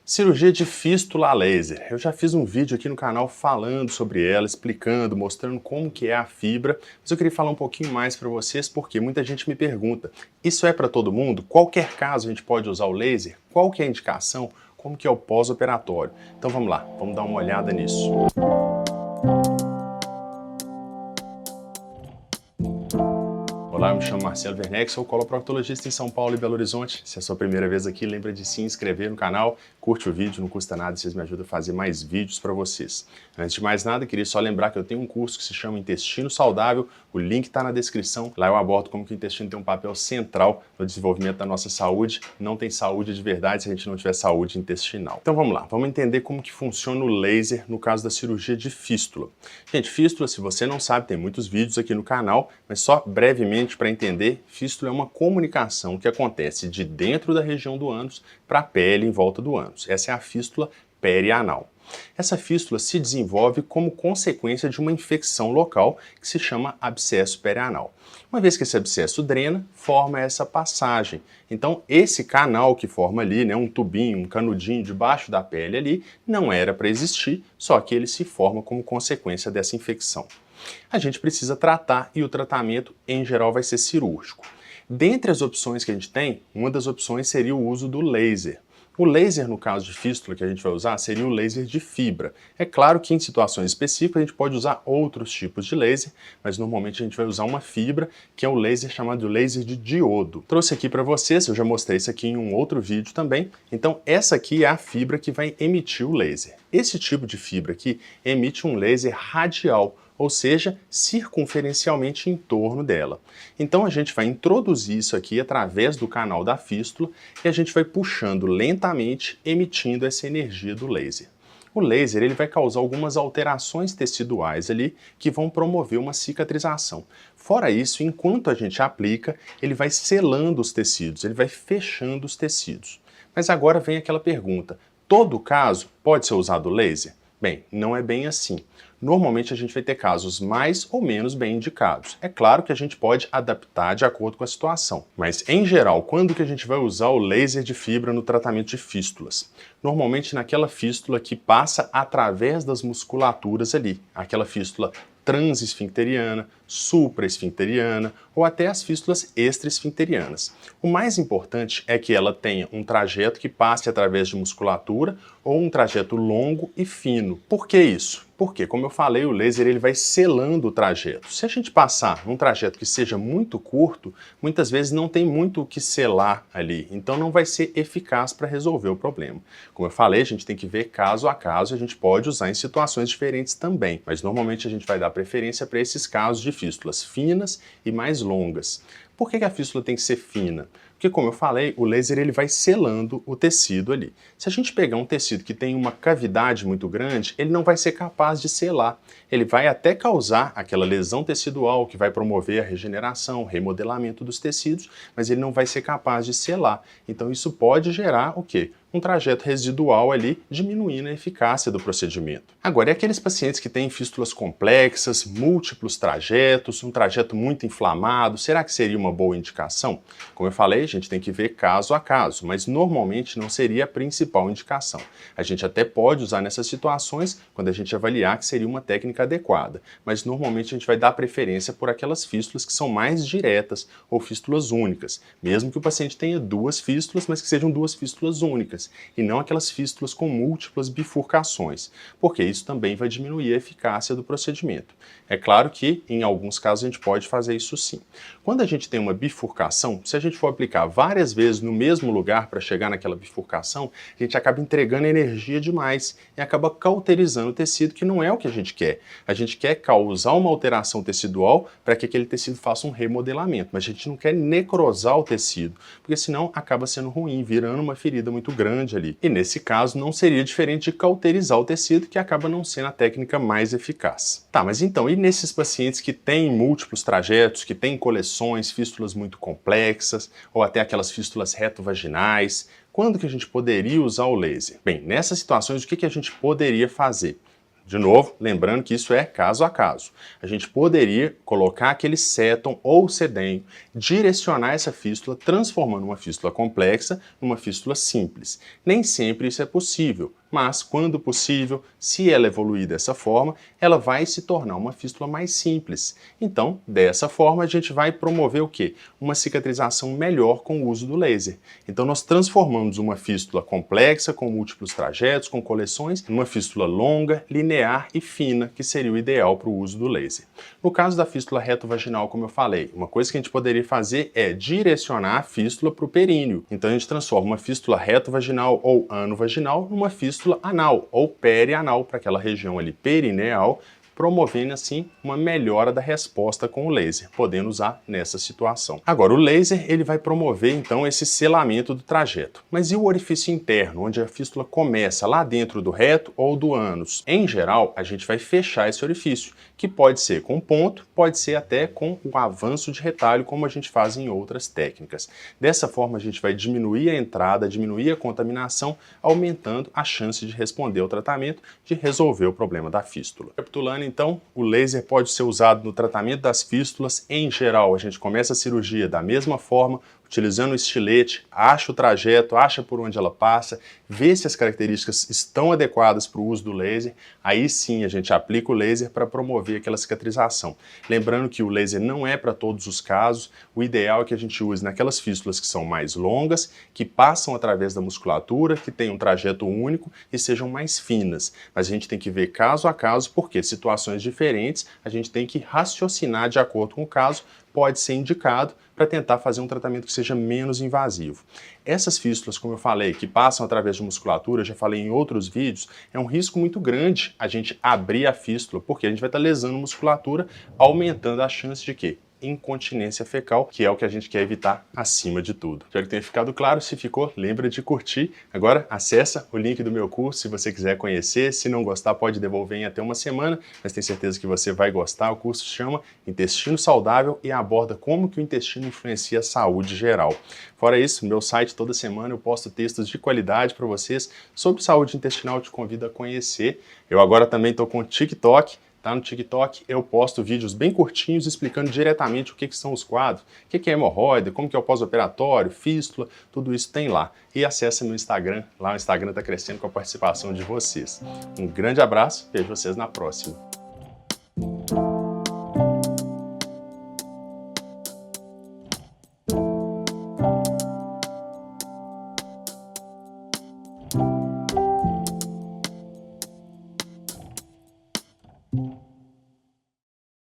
Cirurgia de fístula a laser. Eu já fiz um vídeo aqui no canal falando sobre ela, explicando, mostrando como que é a fibra, mas eu queria falar um pouquinho mais para vocês porque muita gente me pergunta, isso é para todo mundo? Qualquer caso a gente pode usar o laser? Qual que é a indicação? Como que é o pós-operatório? Então vamos lá, vamos dar uma olhada nisso. Olá, eu me chamo Marcelo Werneck, sou coloproctologista em São Paulo e Belo Horizonte. Se é a sua primeira vez aqui, lembra de se inscrever no canal, curte o vídeo, não custa nada, vocês me ajudam a fazer mais vídeos para vocês. Antes de mais nada, queria só lembrar que eu tenho um curso que se chama Intestino Saudável, o link está na descrição. Lá eu abordo como que o intestino tem um papel central no desenvolvimento da nossa saúde. Não tem saúde de verdade se a gente não tiver saúde intestinal. Então vamos lá, vamos entender como que funciona o laser no caso da cirurgia de fístula. Gente, fístula, se você não sabe, tem muitos vídeos aqui no canal, mas só brevemente para entender, fístula é uma comunicação que acontece de dentro da região do ânus para a pele em volta do ânus. Essa é a fístula perianal. Essa fístula se desenvolve como consequência de uma infecção local que se chama abscesso perianal. Uma vez que esse abscesso drena, forma essa passagem. Então, esse canal que forma ali, né, um tubinho, um canudinho debaixo da pele ali, não era para existir, só que ele se forma como consequência dessa infecção. A gente precisa tratar e o tratamento, em geral, vai ser cirúrgico. Dentre as opções que a gente tem, uma das opções seria o uso do laser. O laser, no caso de fístula que a gente vai usar, seria o laser de fibra. É claro que em situações específicas a gente pode usar outros tipos de laser, mas normalmente a gente vai usar uma fibra, que é o laser chamado laser de diodo. Trouxe aqui para vocês, eu já mostrei isso aqui em um outro vídeo também. Então essa aqui é a fibra que vai emitir o laser. Esse tipo de fibra aqui emite um laser radial, ou seja, circunferencialmente em torno dela. Então a gente vai introduzir isso aqui através do canal da fístula e a gente vai puxando lentamente, emitindo essa energia do laser. O laser ele vai causar algumas alterações teciduais ali que vão promover uma cicatrização. Fora isso, enquanto a gente aplica, ele vai selando os tecidos, ele vai fechando os tecidos. Mas agora vem aquela pergunta, todo caso pode ser usado o laser? Bem, não é bem assim. Normalmente a gente vai ter casos mais ou menos bem indicados. É claro que a gente pode adaptar de acordo com a situação, mas em geral, quando que a gente vai usar o laser de fibra no tratamento de fístulas? Normalmente naquela fístula que passa através das musculaturas ali, aquela fístula transesfincteriana, supraesfincteriana ou até as fístulas extraesfincterianas. O mais importante é que ela tenha um trajeto que passe através de musculatura ou um trajeto longo e fino. Por que isso? Porque, como eu falei, o laser ele vai selando o trajeto. Se a gente passar num trajeto que seja muito curto, muitas vezes não tem muito o que selar ali, então não vai ser eficaz para resolver o problema. Como eu falei, a gente tem que ver caso a caso, a gente pode usar em situações diferentes também, mas normalmente a gente vai dar preferência para esses casos de fístulas finas e mais longas. Por que a fístula tem que ser fina? Porque, como eu falei, o laser ele vai selando o tecido ali. Se a gente pegar um tecido que tem uma cavidade muito grande, ele não vai ser capaz de selar. Ele vai até causar aquela lesão tecidual que vai promover a regeneração, o remodelamento dos tecidos, mas ele não vai ser capaz de selar. Então isso pode gerar o quê? Um trajeto residual ali, diminuindo a eficácia do procedimento. Agora, e aqueles pacientes que têm fístulas complexas, múltiplos trajetos, um trajeto muito inflamado, será que seria uma boa indicação? Como eu falei, a gente tem que ver caso a caso, mas normalmente não seria a principal indicação. A gente até pode usar nessas situações quando a gente avaliar que seria uma técnica adequada, mas normalmente a gente vai dar preferência por aquelas fístulas que são mais diretas ou fístulas únicas, mesmo que o paciente tenha duas fístulas, mas que sejam duas fístulas únicas, e não aquelas fístulas com múltiplas bifurcações, porque isso também vai diminuir a eficácia do procedimento. É claro que, em alguns casos, a gente pode fazer isso sim. Quando a gente tem uma bifurcação, se a gente for aplicar várias vezes no mesmo lugar para chegar naquela bifurcação, a gente acaba entregando energia demais e acaba cauterizando o tecido, que não é o que a gente quer. A gente quer causar uma alteração tecidual para que aquele tecido faça um remodelamento, mas a gente não quer necrosar o tecido, porque senão acaba sendo ruim, virando uma ferida muito grande ali. E nesse caso não seria diferente de cauterizar o tecido, que acaba não sendo a técnica mais eficaz. Tá, mas então, e nesses pacientes que têm múltiplos trajetos, que têm coleções, fístulas muito complexas, ou até aquelas fístulas retovaginais, quando que a gente poderia usar o laser? Bem, nessas situações, o que a gente poderia fazer? De novo, lembrando que isso é caso a caso. A gente poderia colocar aquele séton ou sedenho, direcionar essa fístula, transformando uma fístula complexa numa fístula simples. Nem sempre isso é possível, mas quando possível, se ela evoluir dessa forma, ela vai se tornar uma fístula mais simples. Então, dessa forma, a gente vai promover o quê? Uma cicatrização melhor com o uso do laser. Então, nós transformamos uma fístula complexa, com múltiplos trajetos, com coleções, numa fístula longa, linear e fina, que seria o ideal para o uso do laser. No caso da fístula reto-vaginal, como eu falei, uma coisa que a gente poderia fazer é direcionar a fístula para o períneo. Então, a gente transforma uma fístula reto-vaginal ou ano-vaginal numa fístula anal ou perianal, para aquela região ali perineal, promovendo assim uma melhora da resposta com o laser, podendo usar nessa situação. Agora, o laser ele vai promover então esse selamento do trajeto. Mas e o orifício interno, onde a fístula começa lá dentro do reto ou do ânus? Em geral, a gente vai fechar esse orifício, que pode ser com ponto, pode ser até com o avanço de retalho, como a gente faz em outras técnicas. Dessa forma, a gente vai diminuir a entrada, diminuir a contaminação, aumentando a chance de responder ao tratamento, de resolver o problema da fístula. Recapitulando, então, o laser pode ser usado no tratamento das fístulas. Em geral, a gente começa a cirurgia da mesma forma, utilizando o estilete, acha o trajeto, acha por onde ela passa, vê se as características estão adequadas para o uso do laser, aí sim a gente aplica o laser para promover aquela cicatrização. Lembrando que o laser não é para todos os casos, o ideal é que a gente use naquelas fístulas que são mais longas, que passam através da musculatura, que tem um trajeto único e sejam mais finas. Mas a gente tem que ver caso a caso, porque situações diferentes, a gente tem que raciocinar de acordo com o caso, pode ser indicado para tentar fazer um tratamento que seja menos invasivo. Essas fístulas, como eu falei, que passam através de musculatura, já falei em outros vídeos, é um risco muito grande a gente abrir a fístula, porque a gente vai estar lesando musculatura, aumentando a chance de quê? Incontinência fecal, que é o que a gente quer evitar acima de tudo. Espero que tenha ficado claro. Se ficou, lembra de curtir. Agora, acessa o link do meu curso se você quiser conhecer. Se não gostar, pode devolver em até uma semana, mas tenho certeza que você vai gostar. O curso se chama Intestino Saudável e aborda como que o intestino influencia a saúde geral. Fora isso, no meu site toda semana eu posto textos de qualidade para vocês sobre saúde intestinal. Eu te convido a conhecer. Eu agora também estou com o TikTok. Tá? No TikTok eu posto vídeos bem curtinhos explicando diretamente o que são os quadros, o que é hemorroida, como que é o pós-operatório, fístula, tudo isso tem lá. E acessa meu Instagram, lá o Instagram está crescendo com a participação de vocês. Um grande abraço, vejo vocês na próxima.